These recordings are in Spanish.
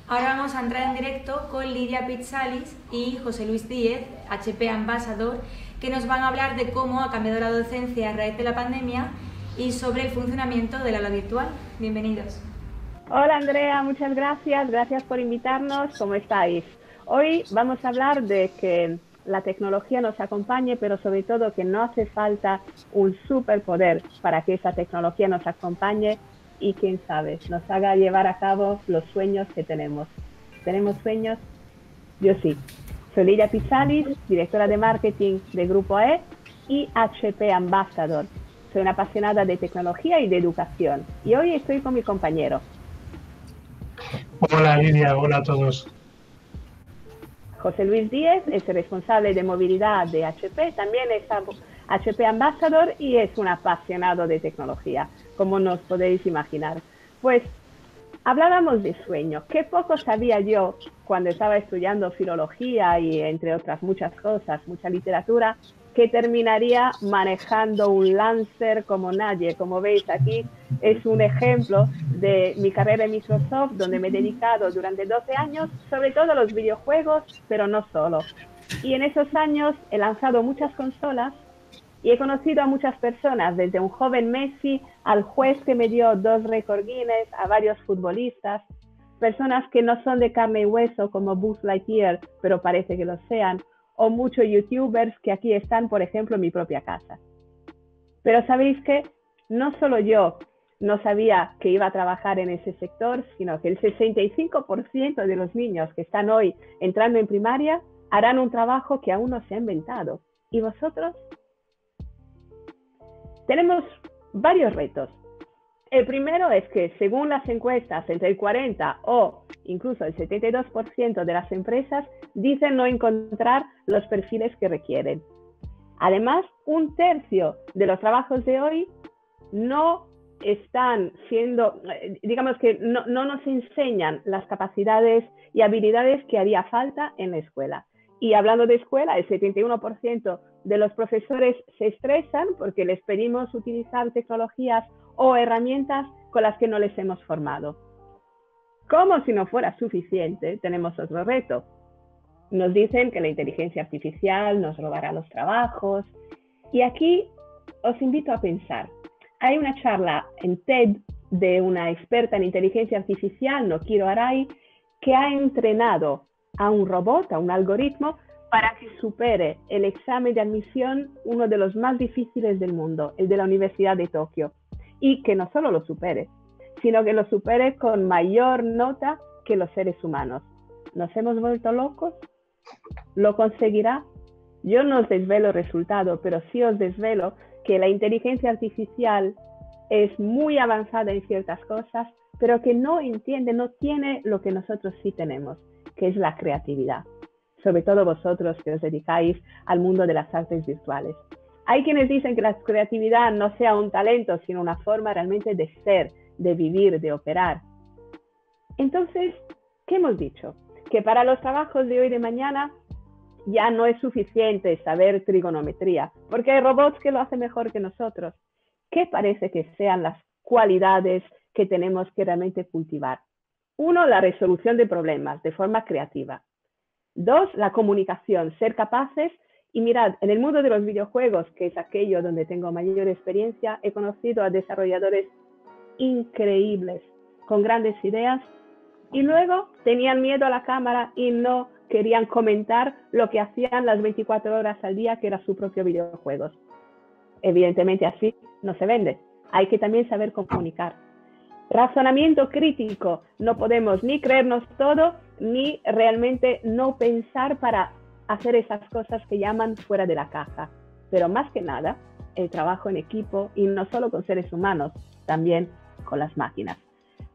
Ahora vamos a entrar en directo con Lidia Pizzalis y José Luis Díez, HP Ambassador, que nos van a hablar de cómo ha cambiado la docencia a raíz de la pandemia y sobre el funcionamiento del aula virtual. Bienvenidos. Hola Andrea, muchas gracias. Gracias por invitarnos. ¿Cómo estáis? Hoy vamos a hablar de que la tecnología nos acompañe, pero sobre todo que no hace falta un superpoder para que esa tecnología nos acompañe y, quién sabe, nos haga llevar a cabo los sueños que tenemos. ¿Tenemos sueños? Yo sí. Soy Lidia Pizzalis, directora de marketing de Grupo E y HP Ambassador. Soy una apasionada de tecnología y de educación. Y hoy estoy con mi compañero. Hola Lidia, hola a todos. José Luis Díez es el responsable de movilidad de HP, también es HP Ambassador y es un apasionado de tecnología, como nos podéis imaginar. Pues hablábamos de sueño. Qué poco sabía yo cuando estaba estudiando filología y entre otras muchas cosas, mucha literatura, que terminaría manejando un Lancer como nadie. Como veis aquí, es un ejemplo de mi carrera en Microsoft, donde me he dedicado durante 12 años, sobre todo a los videojuegos, pero no solo. Y en esos años he lanzado muchas consolas y he conocido a muchas personas, desde un joven Messi al juez que me dio 2 récords Guinness, a varios futbolistas, personas que no son de carne y hueso como Buzz Lightyear, pero parece que lo sean, o muchos youtubers que aquí están, por ejemplo, en mi propia casa. Pero sabéis que no solo yo no sabía que iba a trabajar en ese sector, sino que el 65% de los niños que están hoy entrando en primaria harán un trabajo que aún no se ha inventado. ¿Y vosotros? Tenemos varios retos. El primero es que, según las encuestas, entre el 40 o incluso el 72% de las empresas dicen no encontrar los perfiles que requieren. Además, 1/3 de los trabajos de hoy no están siendo, digamos que no nos enseñan las capacidades y habilidades que haría falta en la escuela. Y hablando de escuela, el 71% de los profesores se estresan porque les pedimos utilizar tecnologías o herramientas con las que no les hemos formado. Como si no fuera suficiente, tenemos otro reto. Nos dicen que la inteligencia artificial nos robará los trabajos. Y aquí os invito a pensar. Hay una charla en TED de una experta en inteligencia artificial, Nokiro Arai, que ha entrenado a un robot, a un algoritmo, para que supere el examen de admisión, uno de los más difíciles del mundo, el de la Universidad de Tokio. Y que no solo lo supere, sino que lo supere con mayor nota que los seres humanos. ¿Nos hemos vuelto locos? ¿Lo conseguirá? Yo no os desvelo el resultado, pero sí os desvelo que la inteligencia artificial es muy avanzada en ciertas cosas, pero que no entiende, no tiene lo que nosotros sí tenemos, que es la creatividad. Sobre todo vosotros que os dedicáis al mundo de las artes virtuales. Hay quienes dicen que la creatividad no sea un talento, sino una forma realmente de ser, de vivir, de operar. Entonces, ¿qué hemos dicho? Que para los trabajos de hoy y de mañana ya no es suficiente saber trigonometría, porque hay robots que lo hacen mejor que nosotros. ¿Qué parece que sean las cualidades que tenemos que realmente cultivar? 1, la resolución de problemas de forma creativa. 2, la comunicación, ser capaces. Y mirad, en el mundo de los videojuegos, que es aquello donde tengo mayor experiencia, he conocido a desarrolladores increíbles, con grandes ideas, y luego tenían miedo a la cámara y no querían comentar lo que hacían las 24 horas al día, que era su propio videojuego. Evidentemente así no se vende. Hay que también saber comunicar. Razonamiento crítico. No podemos ni creernos todo, ni realmente no pensar para hacer esas cosas que llaman fuera de la caja. Pero más que nada, el trabajo en equipo, y no solo con seres humanos, también con las máquinas.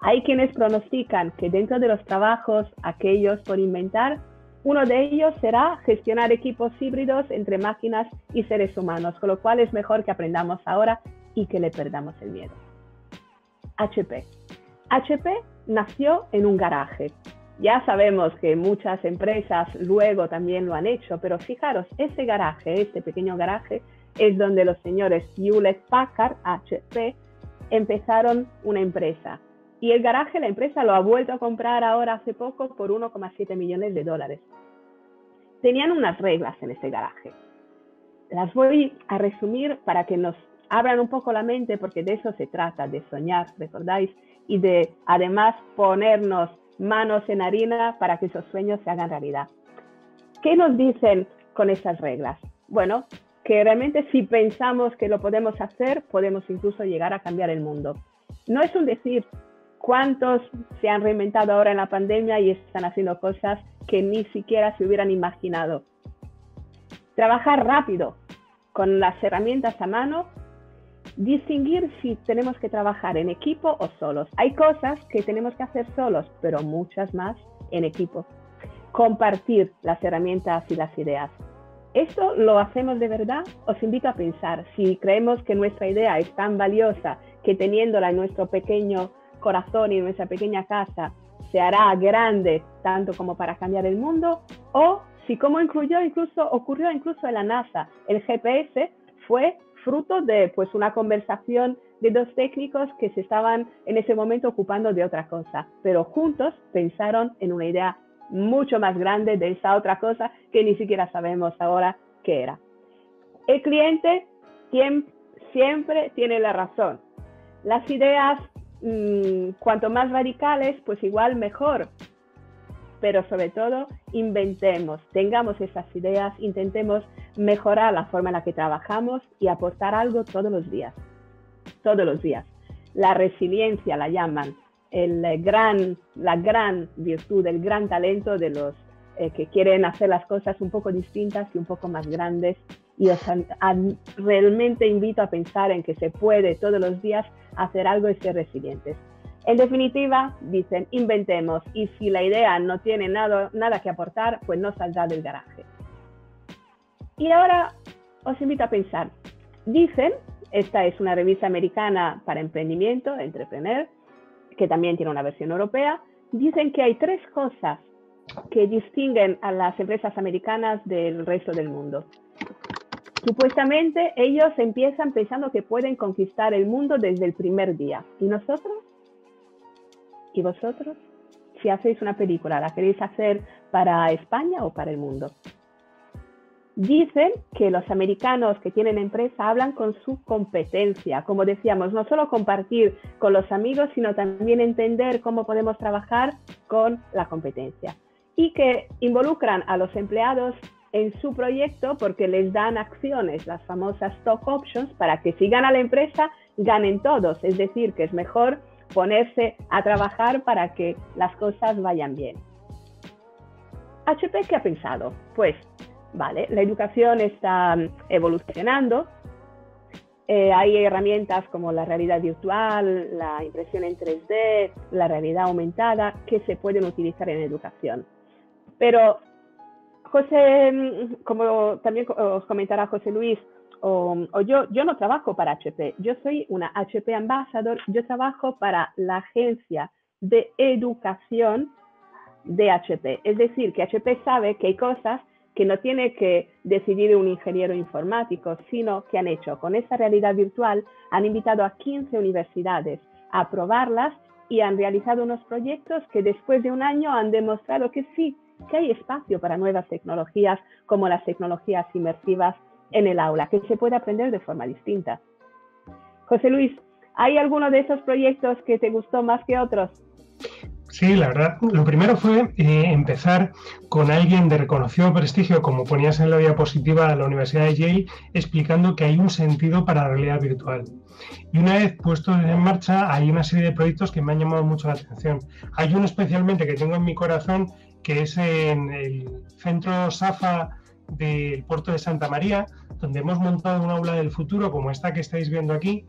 Hay quienes pronostican que dentro de los trabajos, aquellos por inventar, uno de ellos será gestionar equipos híbridos entre máquinas y seres humanos, con lo cual es mejor que aprendamos ahora y que le perdamos el miedo. HP. HP nació en un garaje. Ya sabemos que muchas empresas luego también lo han hecho, pero fijaros, ese garaje, este pequeño garaje, es donde los señores Hewlett Packard, HP, empezaron una empresa. Y el garaje, la empresa lo ha vuelto a comprar ahora hace poco por 1,7 millones de dólares. Tenían unas reglas en ese garaje. Las voy a resumir para que nos abran un poco la mente, porque de eso se trata, de soñar, ¿recordáis? Y de, además, ponernos manos en harina para que esos sueños se hagan realidad. ¿Qué nos dicen con esas reglas? Bueno, que realmente si pensamos que lo podemos hacer, podemos incluso llegar a cambiar el mundo. No es un decir. ¿Cuántos se han reinventado ahora en la pandemia y están haciendo cosas que ni siquiera se hubieran imaginado? Trabajar rápido, con las herramientas a mano, distinguir si tenemos que trabajar en equipo o solos. Hay cosas que tenemos que hacer solos, pero muchas más en equipo. Compartir las herramientas y las ideas. ¿Esto lo hacemos de verdad? Os invito a pensar, si creemos que nuestra idea es tan valiosa que teniéndola en nuestro pequeño corazón y en nuestra pequeña casa se hará grande tanto como para cambiar el mundo, o si como ocurrió incluso en la NASA, el GPS fue fruto de una conversación de dos técnicos que se estaban en ese momento ocupando de otra cosa, pero juntos pensaron en una idea mucho más grande de esa otra cosa que ni siquiera sabemos ahora qué era. El cliente siempre tiene la razón. Las ideas, cuanto más radicales, pues igual mejor. Pero sobre todo, inventemos, tengamos esas ideas, intentemos mejorar la forma en la que trabajamos y aportar algo todos los días. Todos los días. La resiliencia la llaman, la gran virtud, el gran talento de los que quieren hacer las cosas un poco distintas y un poco más grandes. Y realmente invito a pensar en que se puede todos los días hacer algo y ser resilientes. En definitiva, dicen, inventemos, y si la idea no tiene nada que aportar, pues no saldrá del garaje. Y ahora os invito a pensar. Dicen, esta es una revista americana para emprendimiento, Entrepreneur, que también tiene una versión europea, dicen que hay 3 cosas que distinguen a las empresas americanas del resto del mundo. Supuestamente, ellos empiezan pensando que pueden conquistar el mundo desde el primer día. ¿Y nosotros? ¿Y vosotros? Si hacéis una película, ¿la queréis hacer para España o para el mundo? Dicen que los americanos que tienen empresa hablan con su competencia. Como decíamos, no solo compartir con los amigos, sino también entender cómo podemos trabajar con la competencia. Y que involucran a los empleados en su proyecto porque les dan acciones, las famosas stock options, para que si gana la empresa, ganen todos. Es decir, que es mejor ponerse a trabajar para que las cosas vayan bien. HP, ¿qué ha pensado? Pues, vale, la educación está evolucionando. Hay herramientas como la realidad virtual, la impresión en 3D, la realidad aumentada, que se pueden utilizar en educación. Pero José, como también os comentará José Luis, yo no trabajo para HP, yo soy una HP Ambassador, yo trabajo para la agencia de educación de HP. Es decir, que HP sabe que hay cosas que no tiene que decidir un ingeniero informático, sino que han hecho con esa realidad virtual, han invitado a 15 universidades a probarlas y han realizado unos proyectos que después de un año han demostrado que sí, que hay espacio para nuevas tecnologías como las tecnologías inmersivas en el aula, que se puede aprender de forma distinta. José Luis, ¿hay alguno de esos proyectos que te gustó más que otros? Sí, la verdad, lo primero fue empezar con alguien de reconocido prestigio, como ponías en la diapositiva de la Universidad de Yale, explicando que hay un sentido para la realidad virtual. Y una vez puestos en marcha, hay una serie de proyectos que me han llamado mucho la atención. Hay uno especialmente que tengo en mi corazón, que es en el centro SAFA del puerto de Santa María, donde hemos montado un aula del futuro, como esta que estáis viendo aquí,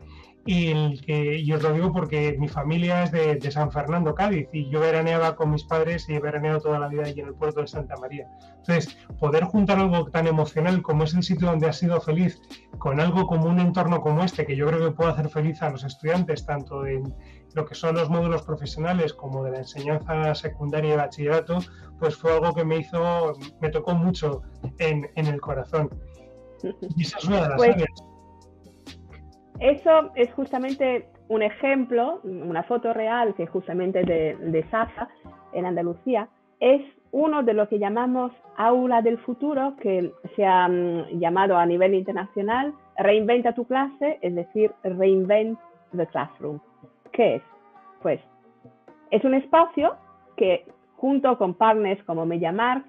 y os lo digo porque mi familia es de San Fernando, Cádiz, y yo veraneaba con mis padres y he veraneado toda la vida allí en el puerto de Santa María. Entonces, poder juntar algo tan emocional como es el sitio donde has sido feliz, con algo como un entorno como este, que yo creo que puede hacer feliz a los estudiantes, tanto en lo que son los módulos profesionales como de la enseñanza secundaria y bachillerato, pues fue algo que me tocó mucho en el corazón. Y esa es una de las áreas. Eso es justamente un ejemplo, una foto real que justamente de Safa, en Andalucía, es uno de lo que llamamos aula del futuro, que se ha llamado a nivel internacional Reinventa tu clase, es decir, Reinvent the Classroom. ¿Qué es? Pues es un espacio que junto con partners como MediaMarkt,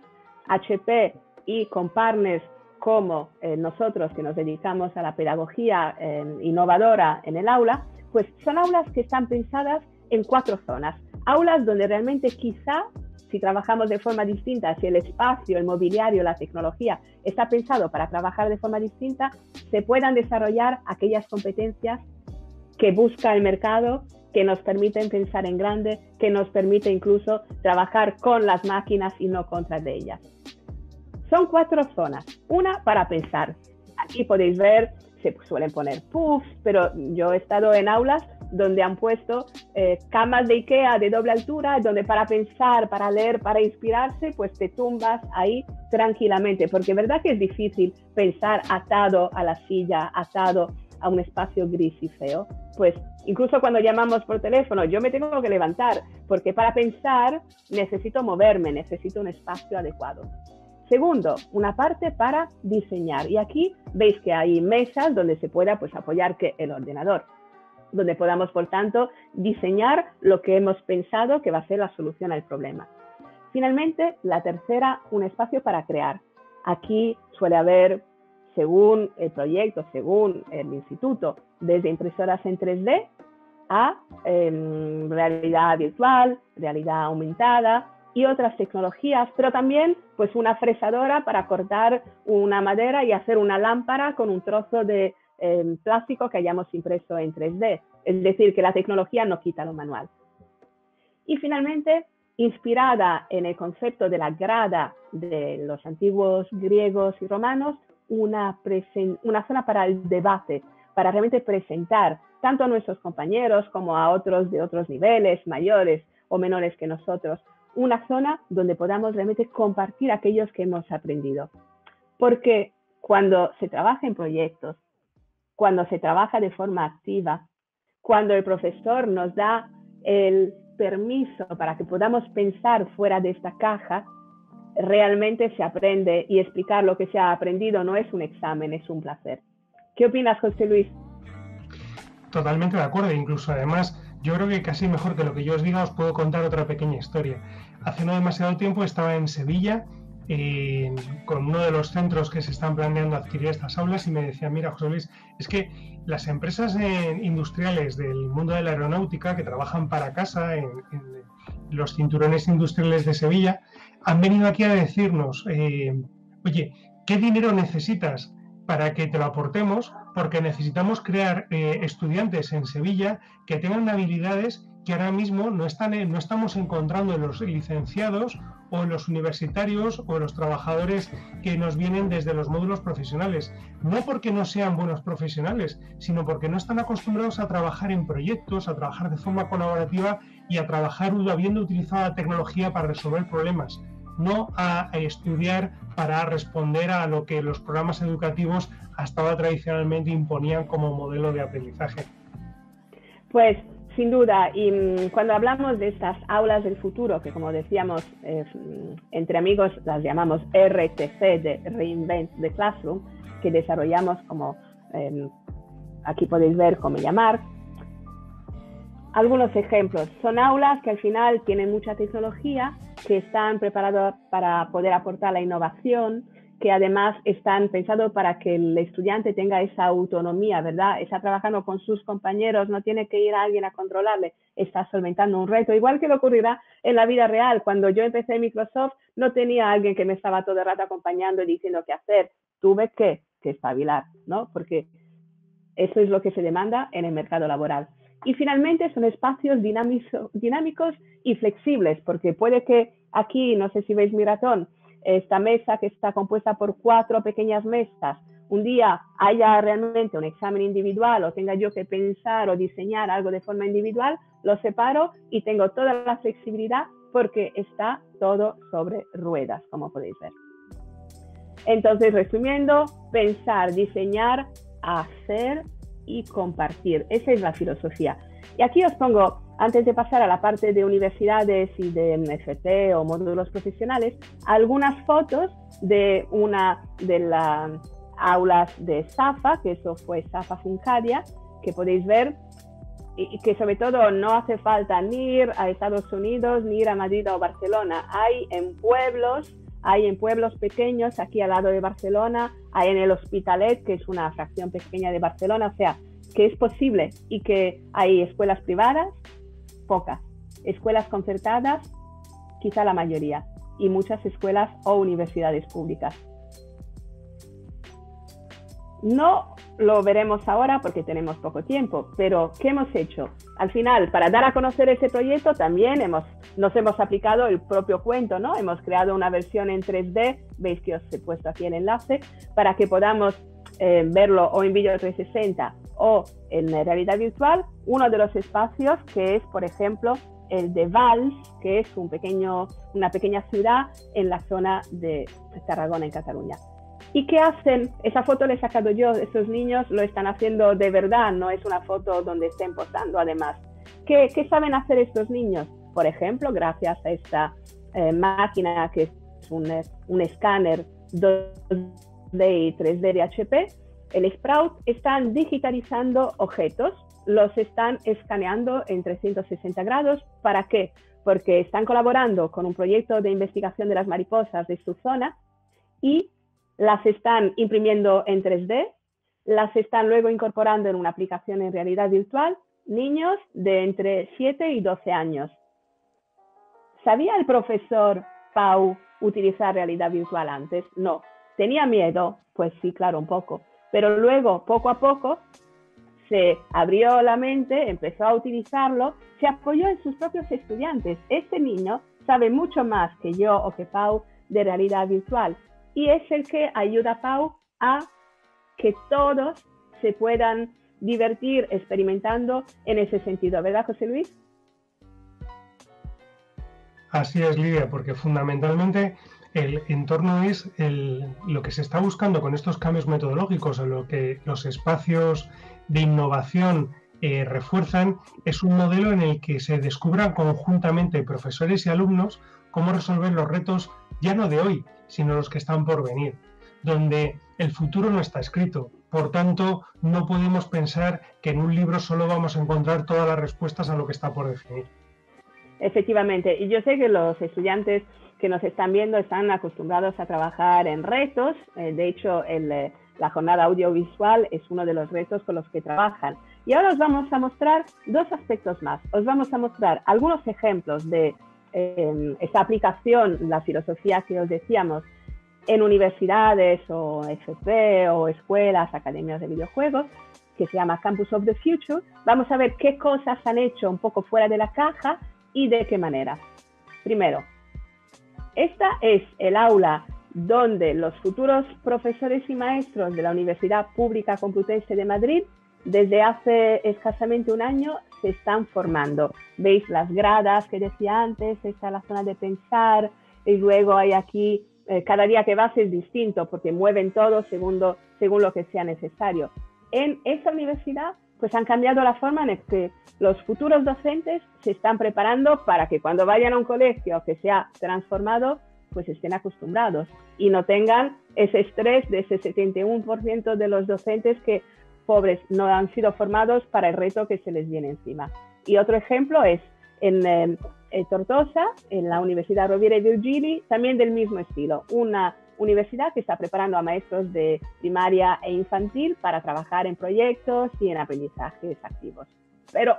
HP y con partners como nosotros que nos dedicamos a la pedagogía innovadora en el aula, pues son aulas que están pensadas en 4 zonas. Aulas donde realmente quizá, si trabajamos de forma distinta, si el espacio, el mobiliario, la tecnología está pensado para trabajar de forma distinta, se puedan desarrollar aquellas competencias que busca el mercado, que nos permiten pensar en grande, que nos permite incluso trabajar con las máquinas y no contra de ellas. Son 4 zonas. Una para pensar. Aquí podéis ver, se suelen poner puffs, pero yo he estado en aulas donde han puesto camas de Ikea de doble altura, donde para pensar, para leer, para inspirarse, pues te tumbas ahí tranquilamente, porque es verdad que es difícil pensar atado a la silla, atado a un espacio gris y feo. Pues incluso cuando llamamos por teléfono, yo me tengo que levantar, porque para pensar necesito moverme, necesito un espacio adecuado. Segundo, una parte para diseñar. Y aquí veis que hay mesas donde se pueda pues, apoyar el ordenador, donde podamos, por tanto, diseñar lo que hemos pensado que va a ser la solución al problema. Finalmente, la tercera, un espacio para crear. Aquí suele haber, según el proyecto, según el instituto, desde impresoras en 3D a realidad virtual, realidad aumentada y otras tecnologías, pero también pues una fresadora para cortar una madera y hacer una lámpara con un trozo de plástico que hayamos impreso en 3D. Es decir, que la tecnología no quita lo manual. Y finalmente, inspirada en el concepto de la grada de los antiguos griegos y romanos, una zona para el debate, para realmente presentar tanto a nuestros compañeros como a otros de otros niveles, mayores o menores que nosotros, una zona donde podamos realmente compartir aquellos que hemos aprendido. Porque cuando se trabaja en proyectos, cuando se trabaja de forma activa, cuando el profesor nos da el permiso para que podamos pensar fuera de esta caja, realmente se aprende y explicar lo que se ha aprendido no es un examen, es un placer. ¿Qué opinas, José Luis? Totalmente de acuerdo, incluso además yo creo que casi mejor que lo que yo os diga os puedo contar otra pequeña historia. Hace no demasiado tiempo estaba en Sevilla con uno de los centros que se están planeando adquirir estas aulas y me decía, mira José Luis, es que las empresas industriales del mundo de la aeronáutica que trabajan para casa en los cinturones industriales de Sevilla han venido aquí a decirnos, oye, ¿qué dinero necesitas para que te lo aportemos? Porque necesitamos crear estudiantes en Sevilla que tengan habilidades que ahora mismo no estamos encontrando en los licenciados o en los universitarios o en los trabajadores que nos vienen desde los módulos profesionales. No porque no sean buenos profesionales, sino porque no están acostumbrados a trabajar en proyectos, a trabajar de forma colaborativa y a trabajar habiendo utilizado la tecnología para resolver problemas, no a estudiar para responder a lo que los programas educativos hasta ahora tradicionalmente imponían como modelo de aprendizaje. Pues sin duda, y cuando hablamos de estas aulas del futuro, que como decíamos, entre amigos las llamamos RTC, de Reinvent the Classroom, que desarrollamos como, aquí podéis ver con MediaMarkt. Algunos ejemplos, son aulas que al final tienen mucha tecnología, que están preparadas para poder aportar la innovación, que además están pensados para que el estudiante tenga esa autonomía, ¿verdad? Está trabajando con sus compañeros, no tiene que ir a alguien a controlarle, está solventando un reto. Igual que lo ocurrirá en la vida real. Cuando yo empecé en Microsoft, no tenía alguien que me estaba todo el rato acompañando y diciendo qué hacer. Tuve que espabilar, ¿no? Porque eso es lo que se demanda en el mercado laboral. Y finalmente son espacios dinámicos y flexibles, porque puede que aquí, no sé si veis mi ratón, esta mesa que está compuesta por 4 pequeñas mesas, un día haya realmente un examen individual o tenga yo que pensar o diseñar algo de forma individual, lo separo y tengo toda la flexibilidad porque está todo sobre ruedas, como podéis ver. Entonces, resumiendo, pensar, diseñar, hacer y compartir. Esa es la filosofía. Y aquí os pongo, antes de pasar a la parte de universidades y de FP o módulos profesionales, algunas fotos de una de las aulas de SAFA, que eso fue SAFA Funcadia, que podéis ver, y que sobre todo no hace falta ni ir a Estados Unidos, ni ir a Madrid o Barcelona. Hay en pueblos pequeños, aquí al lado de Barcelona, hay en el Hospitalet, que es una fracción pequeña de Barcelona, o sea, que es posible, y que hay escuelas privadas, pocas, escuelas concertadas, quizá la mayoría, y muchas escuelas o universidades públicas. No lo veremos ahora porque tenemos poco tiempo, pero ¿qué hemos hecho? Al final, para dar a conocer ese proyecto, también nos hemos aplicado el propio cuento, ¿no? Hemos creado una versión en 3D, veis que os he puesto aquí el enlace, para que podamos verlo o en vídeo 360 o en realidad virtual. Uno de los espacios que es, por ejemplo, el de Valls, que es una pequeña ciudad en la zona de Tarragona, en Cataluña. ¿Y qué hacen? Esa foto la he sacado yo, esos niños lo están haciendo de verdad, no es una foto donde estén posando además. ¿Qué saben hacer estos niños? Por ejemplo, gracias a esta máquina que es un escáner 2D y 3D de HP, el Sprout están digitalizando objetos, los están escaneando en 360 grados. ¿Para qué? Porque están colaborando con un proyecto de investigación de las mariposas de su zona y las están imprimiendo en 3D, las están luego incorporando en una aplicación en realidad virtual, niños de entre 7 y 12 años. ¿Sabía el profesor Pau utilizar realidad virtual antes? No. ¿Tenía miedo? Pues sí, claro, un poco. Pero luego, poco a poco, se abrió la mente, empezó a utilizarlo, se apoyó en sus propios estudiantes. Este niño sabe mucho más que yo o que Pau de realidad virtual. Y es el que ayuda a Pau a que todos se puedan divertir experimentando en ese sentido. ¿Verdad, José Luis? Así es, Lidia, porque fundamentalmente el entorno es lo que se está buscando con estos cambios metodológicos, o lo que los espacios de innovación refuerzan, es un modelo en el que se descubran conjuntamente profesores y alumnos cómo resolver los retos ya no de hoy, sino los que están por venir, donde el futuro no está escrito. Por tanto, no podemos pensar que en un libro solo vamos a encontrar todas las respuestas a lo que está por definir. Efectivamente, y yo sé que los estudiantes que nos están viendo están acostumbrados a trabajar en retos. De hecho, la jornada audiovisual es uno de los retos con los que trabajan. Y ahora os vamos a mostrar dos aspectos más. Os vamos a mostrar algunos ejemplos de esta aplicación, la filosofía que os decíamos, en universidades o FP o escuelas, academias de videojuegos, que se llama Campus of the Future. Vamos a ver qué cosas han hecho un poco fuera de la caja y de qué manera. Primero, esta es el aula donde los futuros profesores y maestros de la Universidad Pública Complutense de Madrid, desde hace escasamente un año, se están formando. Veis las gradas que decía antes, está la zona de pensar, y luego hay aquí, cada día que vas es distinto, porque mueven todo según lo que sea necesario. En esa universidad, pues han cambiado la forma en que los futuros docentes se están preparando para que cuando vayan a un colegio que se ha transformado, pues estén acostumbrados y no tengan ese estrés de ese 71% de los docentes que, pobres, no han sido formados para el reto que se les viene encima. Y otro ejemplo es en Tortosa, en la Universidad Rovira i Virgili, también del mismo estilo, una universidad que está preparando a maestros de primaria e infantil para trabajar en proyectos y en aprendizajes activos. Pero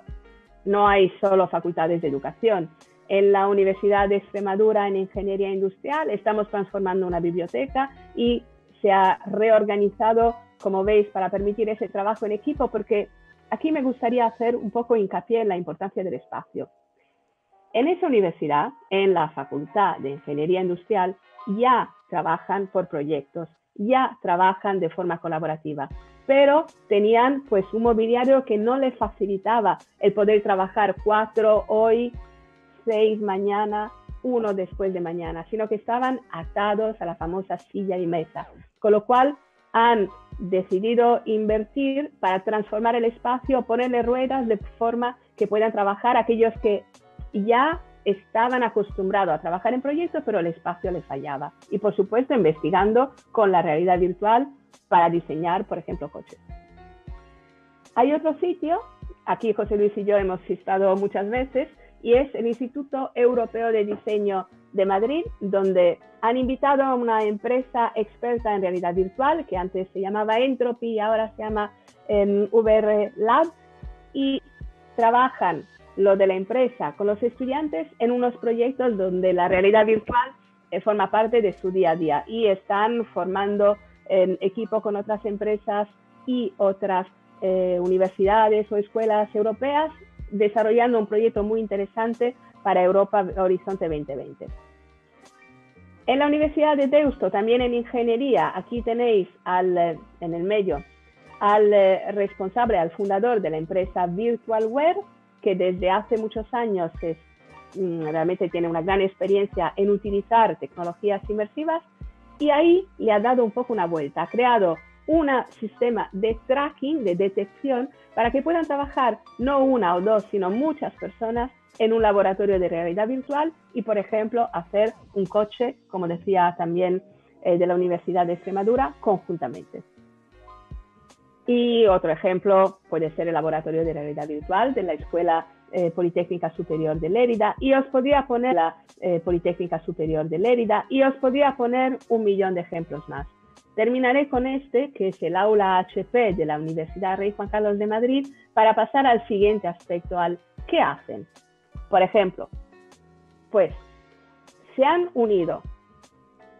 no hay solo facultades de educación. En la Universidad de Extremadura, en Ingeniería Industrial, estamos transformando una biblioteca y se ha reorganizado, como veis, para permitir ese trabajo en equipo, porque aquí me gustaría hacer un poco hincapié en la importancia del espacio. En esa universidad, en la Facultad de Ingeniería Industrial, ya trabajan por proyectos, ya trabajan de forma colaborativa, pero tenían pues un mobiliario que no les facilitaba el poder trabajar 4 hoy, 6 mañana, 1 después de mañana, sino que estaban atados a la famosa silla y mesa, con lo cual han decidido invertir para transformar el espacio, ponerle ruedas de forma que puedan trabajar aquellos que ya estaban acostumbrados a trabajar en proyectos, pero el espacio les fallaba. Y por supuesto, investigando con la realidad virtual para diseñar, por ejemplo, coches. Hay otro sitio, aquí José Luis y yo hemos estado muchas veces, y es el Instituto Europeo de Diseño de Madrid, donde han invitado a una empresa experta en realidad virtual, que antes se llamaba Entropy y ahora se llama VR Lab, y trabajan lo de la empresa con los estudiantes en unos proyectos donde la realidad virtual forma parte de su día a día, y están formando equipo con otras empresas y otras universidades o escuelas europeas, desarrollando un proyecto muy interesante para Europa Horizonte 2020. En la Universidad de Deusto, también en ingeniería, aquí tenéis en el medio al responsable, al fundador de la empresa Virtualware, que desde hace muchos años realmente tiene una gran experiencia en utilizar tecnologías inmersivas, y ahí le ha dado un poco una vuelta. Ha creado un sistema de tracking, de detección, para que puedan trabajar no una o dos, sino muchas personas en un laboratorio de realidad virtual y, por ejemplo, hacer un coche, como decía también de la Universidad de Extremadura, conjuntamente. Y otro ejemplo puede ser el laboratorio de realidad virtual de la Escuela Politécnica Superior de Lérida, y os podría poner la Politécnica Superior de Lérida, y os podría poner un millón de ejemplos más. Terminaré con este, que es el aula HP de la Universidad Rey Juan Carlos de Madrid, para pasar al siguiente aspecto, al ¿qué hacen? Por ejemplo, pues se han unido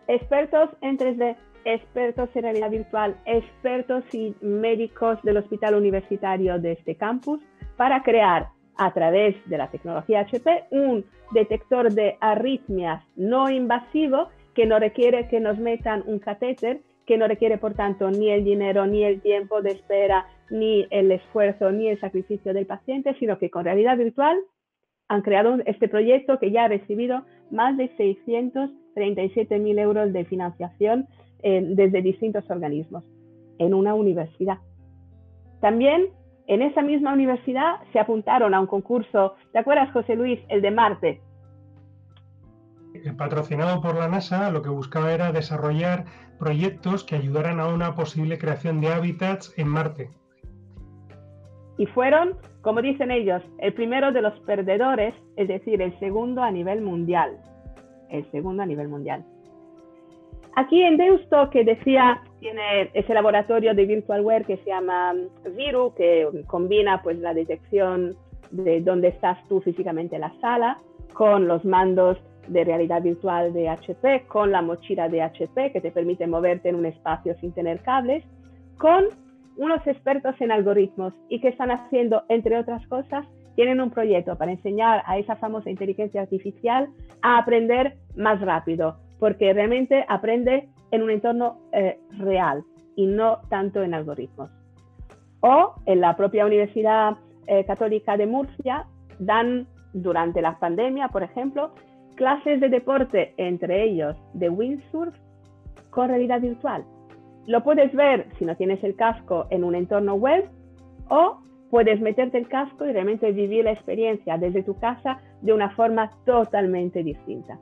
expertos en 3D, expertos en realidad virtual, expertos y médicos del Hospital Universitario de este campus para crear, a través de la tecnología HP, un detector de arritmias no invasivo que no requiere que nos metan un catéter, que no requiere, por tanto, ni el dinero, ni el tiempo de espera, ni el esfuerzo, ni el sacrificio del paciente, sino que con realidad virtual han creado este proyecto que ya ha recibido más de 637.000 euros de financiación desde distintos organismos en una universidad. También en esa misma universidad se apuntaron a un concurso, ¿te acuerdas, José Luis? El de Marte. Patrocinado por la NASA, lo que buscaba era desarrollar proyectos que ayudaran a una posible creación de hábitats en Marte. Y fueron, como dicen ellos, el primero de los perdedores, es decir, el segundo a nivel mundial. El segundo a nivel mundial. Aquí en Deusto, que decía, tiene ese laboratorio de Virtualware que se llama Viru, que combina pues la detección de dónde estás tú físicamente en la sala, con los mandos de realidad virtual de HP, con la mochila de HP que te permite moverte en un espacio sin tener cables, con unos expertos en algoritmos, y que están haciendo, entre otras cosas, tienen un proyecto para enseñar a esa famosa inteligencia artificial a aprender más rápido, porque realmente aprende en un entorno real y no tanto en algoritmos. O en la propia Universidad Católica de Murcia dan, durante la pandemia, por ejemplo, clases de deporte, entre ellos de windsurf, con realidad virtual. Lo puedes ver, si no tienes el casco, en un entorno web, o puedes meterte el casco y realmente vivir la experiencia desde tu casa de una forma totalmente distinta.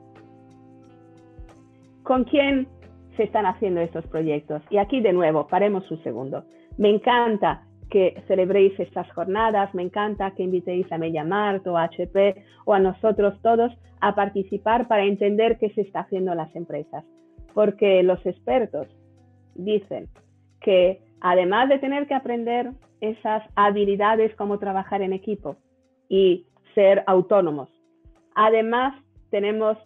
¿Con quién se están haciendo estos proyectos? Y aquí de nuevo, paremos un segundo. Me encanta que celebréis estas jornadas, me encanta que invitéis a MediaMarkt o a HP o a nosotros todos a participar para entender qué se está haciendo en las empresas. Porque los expertos dicen que además de tener que aprender esas habilidades como trabajar en equipo y ser autónomos, además tenemos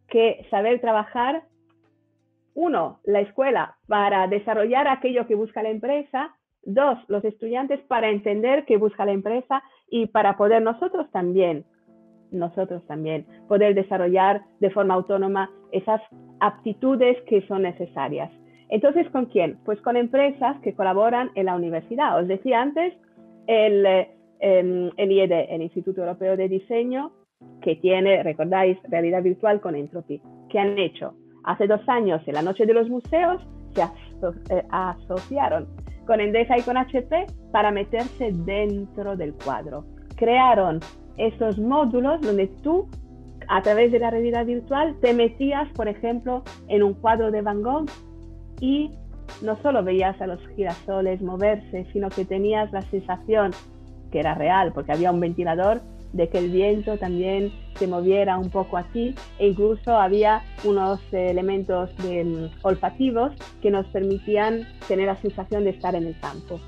que saber trabajar, uno, la escuela para desarrollar aquello que busca la empresa, dos, los estudiantes para entender qué busca la empresa y para poder nosotros también poder desarrollar de forma autónoma esas aptitudes que son necesarias. Entonces, ¿con quién? Pues con empresas que colaboran en la universidad. Os decía antes, el IED, el Instituto Europeo de Diseño, que tiene, recordáis, realidad virtual con Entropy. ¿Qué han hecho? Hace 2 años, en la Noche de los Museos, se ha asociaron con Endesa y con HP para meterse dentro del cuadro. Crearon esos módulos donde tú, a través de la realidad virtual, te metías, por ejemplo, en un cuadro de Van Gogh y no solo veías a los girasoles moverse, sino que tenías la sensación, que era real, porque había un ventilador, de que el viento también se moviera un poco aquí, e incluso había unos elementos olfativos que nos permitían tener la sensación de estar en el campo.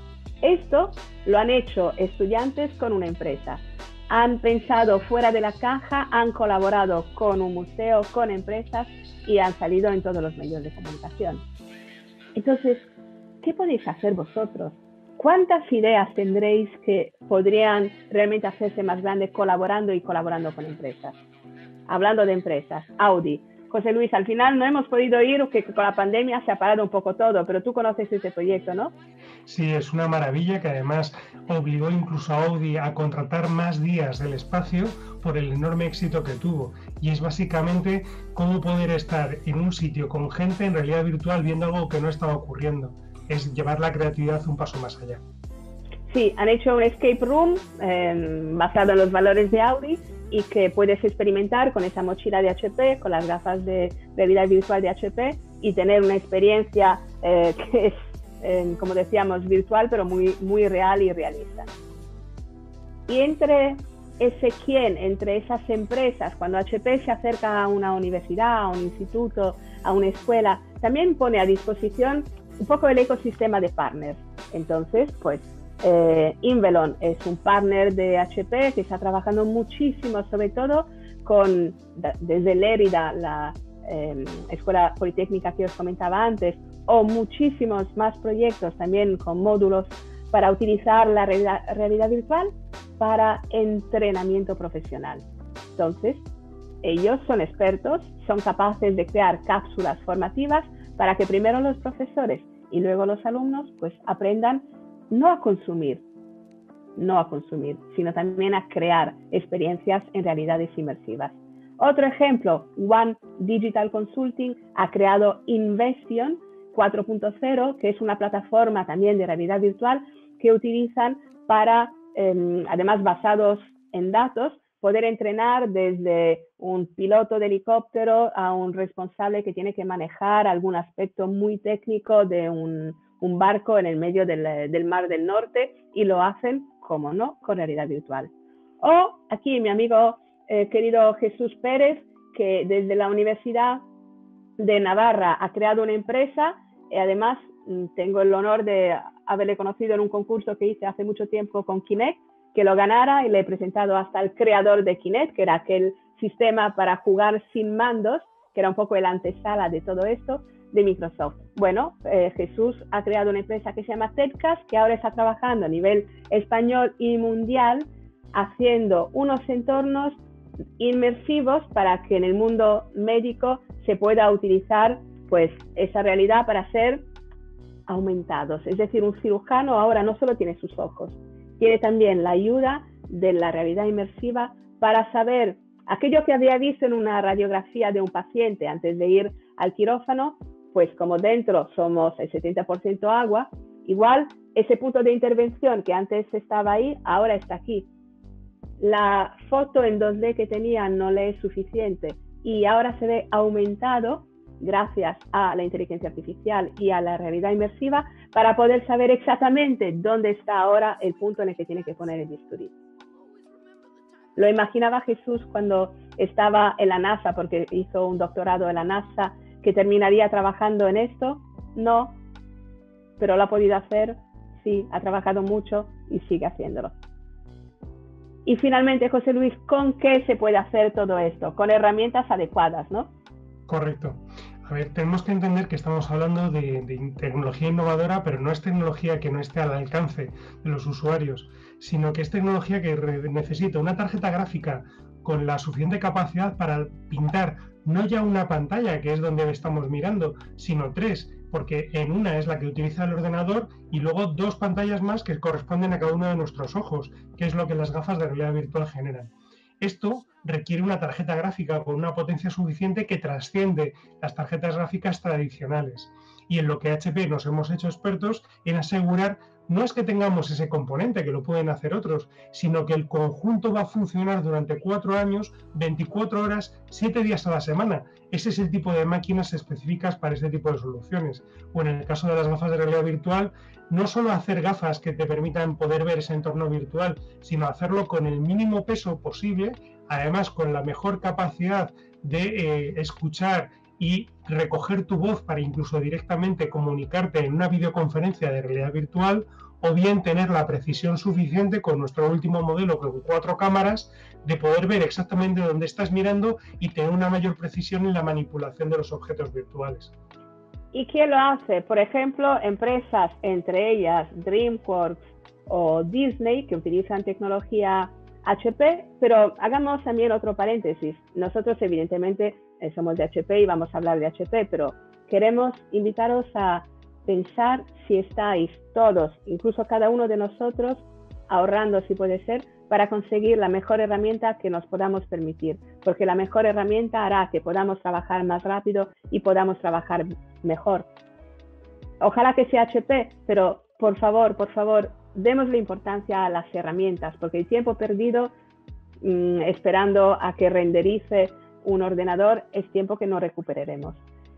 Esto lo han hecho estudiantes con una empresa. Han pensado fuera de la caja, han colaborado con un museo, con empresas y han salido en todos los medios de comunicación. Entonces, ¿qué podéis hacer vosotros? ¿Cuántas ideas tendréis que podrían realmente hacerse más grandes colaborando con empresas? Hablando de empresas, Audi. José Luis, al final no hemos podido ir porque con la pandemia se ha parado un poco todo, pero tú conoces ese proyecto, ¿no? Sí, es una maravilla que además obligó incluso a Audi a contratar más días del espacio por el enorme éxito que tuvo. Y es básicamente cómo poder estar en un sitio con gente en realidad virtual viendo algo que no estaba ocurriendo. Es llevar la creatividad un paso más allá. Sí, han hecho un escape room basado en los valores de Audi y que puedes experimentar con esa mochila de HP, con las gafas de realidad virtual de HP y tener una experiencia que es, como decíamos, virtual, pero muy real y realista. Y entre esas empresas, cuando HP se acerca a una universidad, a un instituto, a una escuela, también pone a disposición un poco el ecosistema de partners. Entonces, pues, Invelon es un partner de HP que está trabajando muchísimo, sobre todo desde Lérida, la escuela politécnica que os comentaba antes, o muchísimos más proyectos también con módulos para utilizar la realidad virtual para entrenamiento profesional. Entonces, ellos son expertos, son capaces de crear cápsulas formativas para que primero los profesores y luego los alumnos pues aprendan no a consumir, sino también a crear experiencias en realidades inmersivas. Otro ejemplo, One Digital Consulting ha creado Investion 4.0, que es una plataforma también de realidad virtual que utilizan para, además basados en datos, poder entrenar desde un piloto de helicóptero a un responsable que tiene que manejar algún aspecto muy técnico de un barco en el medio del Mar del Norte y lo hacen, como no, con realidad virtual. O aquí mi amigo querido Jesús Pérez, que desde la Universidad de Navarra ha creado una empresa y además tengo el honor de haberle conocido en un concurso que hice hace mucho tiempo con Kinect, que lo ganara y le he presentado hasta el creador de Kinect, que era aquel sistema para jugar sin mandos, que era un poco el antesala de todo esto, de Microsoft. Bueno, Jesús ha creado una empresa que se llama TEDcast, que ahora está trabajando a nivel español y mundial, haciendo unos entornos inmersivos para que en el mundo médico se pueda utilizar pues esa realidad para ser aumentados. Es decir, un cirujano ahora no solo tiene sus ojos, tiene también la ayuda de la realidad inmersiva para saber aquello que había visto en una radiografía de un paciente antes de ir al quirófano, pues como dentro somos el 70% agua, igual ese punto de intervención que antes estaba ahí, ahora está aquí. La foto en 2D que tenía no le es suficiente y ahora se ve aumentado gracias a la inteligencia artificial y a la realidad inmersiva para poder saber exactamente dónde está ahora el punto en el que tiene que poner el bisturí. Lo imaginaba Jesús cuando estaba en la NASA, porque hizo un doctorado en la NASA, que terminaría trabajando en esto. No, pero lo ha podido hacer, sí, ha trabajado mucho y sigue haciéndolo. Y finalmente, José Luis, ¿con qué se puede hacer todo esto? Con herramientas adecuadas, ¿no? Correcto. A ver, tenemos que entender que estamos hablando de tecnología innovadora, pero no es tecnología que no esté al alcance de los usuarios, sino que es tecnología que necesita una tarjeta gráfica con la suficiente capacidad para pintar no ya una pantalla, que es donde estamos mirando, sino 3, porque en una es la que utiliza el ordenador y luego 2 pantallas más que corresponden a cada uno de nuestros ojos, que es lo que las gafas de realidad virtual generan. Esto requiere una tarjeta gráfica con una potencia suficiente que trasciende las tarjetas gráficas tradicionales. Y en lo que HP nos hemos hecho expertos en asegurar no es que tengamos ese componente, que lo pueden hacer otros, sino que el conjunto va a funcionar durante 4 años, 24 horas, 7 días a la semana. Ese es el tipo de máquinas específicas para este tipo de soluciones. O en el caso de las gafas de realidad virtual, no solo hacer gafas que te permitan poder ver ese entorno virtual, sino hacerlo con el mínimo peso posible, además con la mejor capacidad de escuchar y recoger tu voz para incluso directamente comunicarte en una videoconferencia de realidad virtual, o bien tener la precisión suficiente con nuestro último modelo con 4 cámaras de poder ver exactamente dónde estás mirando y tener una mayor precisión en la manipulación de los objetos virtuales. ¿Y quién lo hace? Por ejemplo, empresas, entre ellas DreamWorks o Disney, que utilizan tecnología HP, pero hagamos también otro paréntesis. Nosotros, evidentemente, somos de HP y vamos a hablar de HP, pero queremos invitaros a pensar si estáis todos, incluso cada uno de nosotros, ahorrando, si puede ser, para conseguir la mejor herramienta que nos podamos permitir, porque la mejor herramienta hará que podamos trabajar más rápido y podamos trabajar mejor. Ojalá que sea HP, pero por favor, démosle importancia a las herramientas, porque el tiempo perdido esperando a que renderice un ordenador es tiempo que no recuperaremos.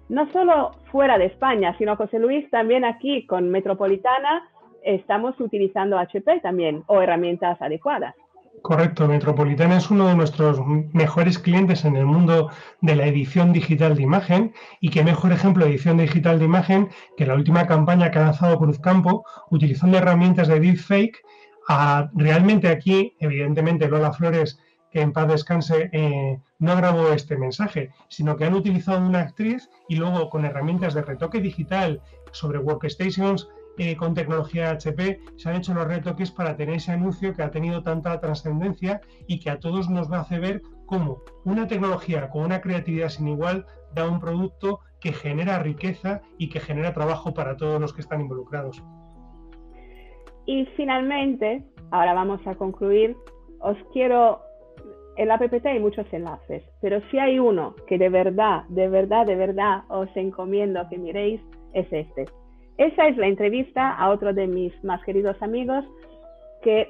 No solo fuera de España, sino, José Luis, también aquí con Metropolitana estamos utilizando HP también, o herramientas adecuadas. Correcto, Metropolitana es uno de nuestros mejores clientes en el mundo de la edición digital de imagen, y qué mejor ejemplo de edición digital de imagen que la última campaña que ha lanzado Cruzcampo, utilizando herramientas de deepfake. Realmente aquí, evidentemente, Lola Flores, que en paz descanse, no grabó este mensaje, sino que han utilizado una actriz y luego con herramientas de retoque digital sobre workstations con tecnología HP se han hecho los retoques para tener ese anuncio que ha tenido tanta trascendencia y que a todos nos hace ver cómo una tecnología con una creatividad sin igual da un producto que genera riqueza y que genera trabajo para todos los que están involucrados. Y finalmente, ahora vamos a concluir, en la PPT hay muchos enlaces, pero si hay uno que de verdad os encomiendo que miréis, es este. Esa es la entrevista a otro de mis más queridos amigos, que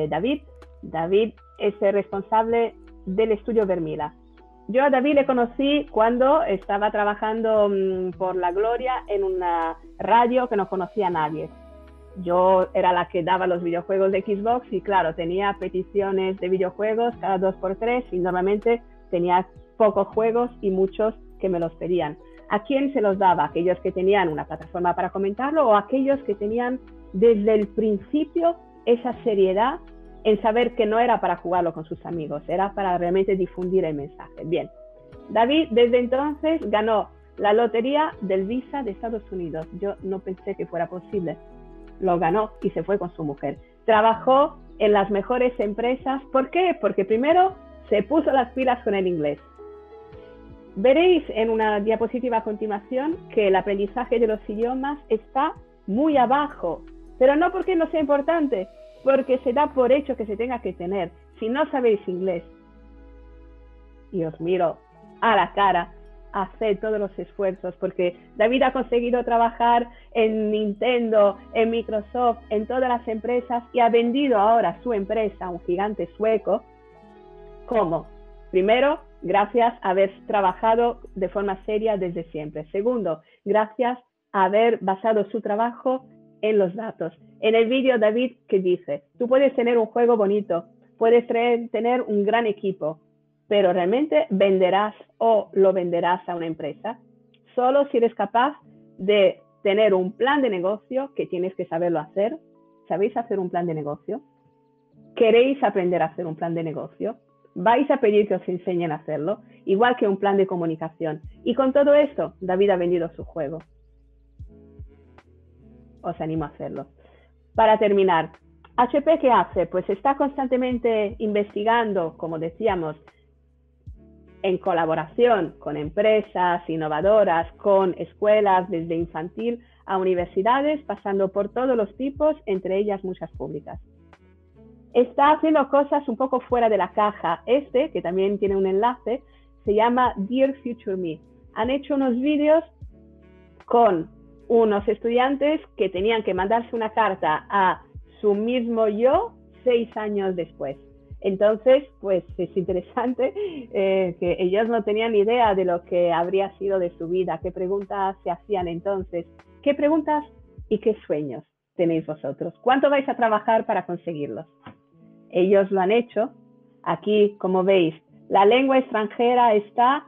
David. David es el responsable del estudio Vermila. Yo a David le conocí cuando estaba trabajando por la gloria en una radio que no conocía a nadie. Yo era la que daba los videojuegos de Xbox y claro, tenía peticiones de videojuegos cada 2x3 y normalmente tenía pocos juegos y muchos que me los pedían. ¿A quién se los daba? ¿Aquellos que tenían una plataforma para comentarlo o aquellos que tenían desde el principio esa seriedad en saber que no era para jugarlo con sus amigos, era para realmente difundir el mensaje? Bien, David desde entonces ganó la lotería del Visa de Estados Unidos. Yo no pensé que fuera posible. Lo ganó y se fue con su mujer. Trabajó en las mejores empresas. ¿Por qué? Porque primero se puso las pilas con el inglés. Veréis en una diapositiva a continuación que el aprendizaje de los idiomas está muy abajo, pero no porque no sea importante, porque se da por hecho que se tenga que tener. Si no sabéis inglés, y os miro a la cara, haced todos los esfuerzos, porque David ha conseguido trabajar en Nintendo, en Microsoft, en todas las empresas, y ha vendido ahora su empresa a un gigante sueco. ¿Cómo? Primero, gracias a haber trabajado de forma seria desde siempre. Segundo, gracias a haber basado su trabajo en los datos. En el vídeo, David, que dice, tú puedes tener un juego bonito, puedes tener un gran equipo, pero realmente venderás o lo venderás a una empresa solo si eres capaz de tener un plan de negocio, que tienes que saberlo hacer. ¿Sabéis hacer un plan de negocio? ¿Queréis aprender a hacer un plan de negocio? Vais a pedir que os enseñen a hacerlo, igual que un plan de comunicación. Y con todo esto, David ha vendido su juego. Os animo a hacerlo. Para terminar, HP, ¿qué hace? Pues está constantemente investigando, como decíamos, en colaboración con empresas innovadoras, con escuelas desde infantil a universidades, pasando por todos los tipos, entre ellas muchas públicas. está haciendo cosas un poco fuera de la caja. Que también tiene un enlace, se llama Dear Future Me. Han hecho unos vídeos con unos estudiantes que tenían que mandarse una carta a su mismo yo 6 años después. Entonces, pues es interesante que ellos no tenían idea de lo que habría sido de su vida, qué preguntas se hacían entonces, qué preguntas y qué sueños tenéis vosotros, cuánto vais a trabajar para conseguirlos. Ellos lo han hecho. Aquí, como veis, la lengua extranjera está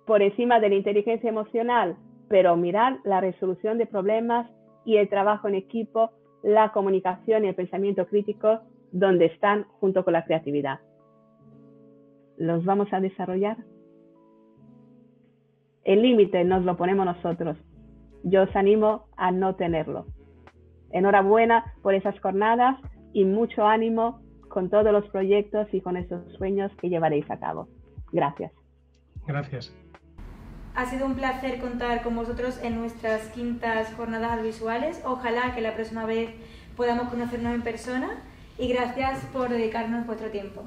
por encima de la inteligencia emocional, pero mirad la resolución de problemas y el trabajo en equipo, la comunicación y el pensamiento crítico, donde están junto con la creatividad. ¿Los vamos a desarrollar? El límite nos lo ponemos nosotros. Yo os animo a no tenerlo. Enhorabuena por esas jornadas y mucho ánimo con todos los proyectos y con esos sueños que llevaréis a cabo. Gracias. Gracias. Ha sido un placer contar con vosotros en nuestras quintas jornadas visuales. Ojalá que la próxima vez podamos conocernos en persona y gracias por dedicarnos vuestro tiempo.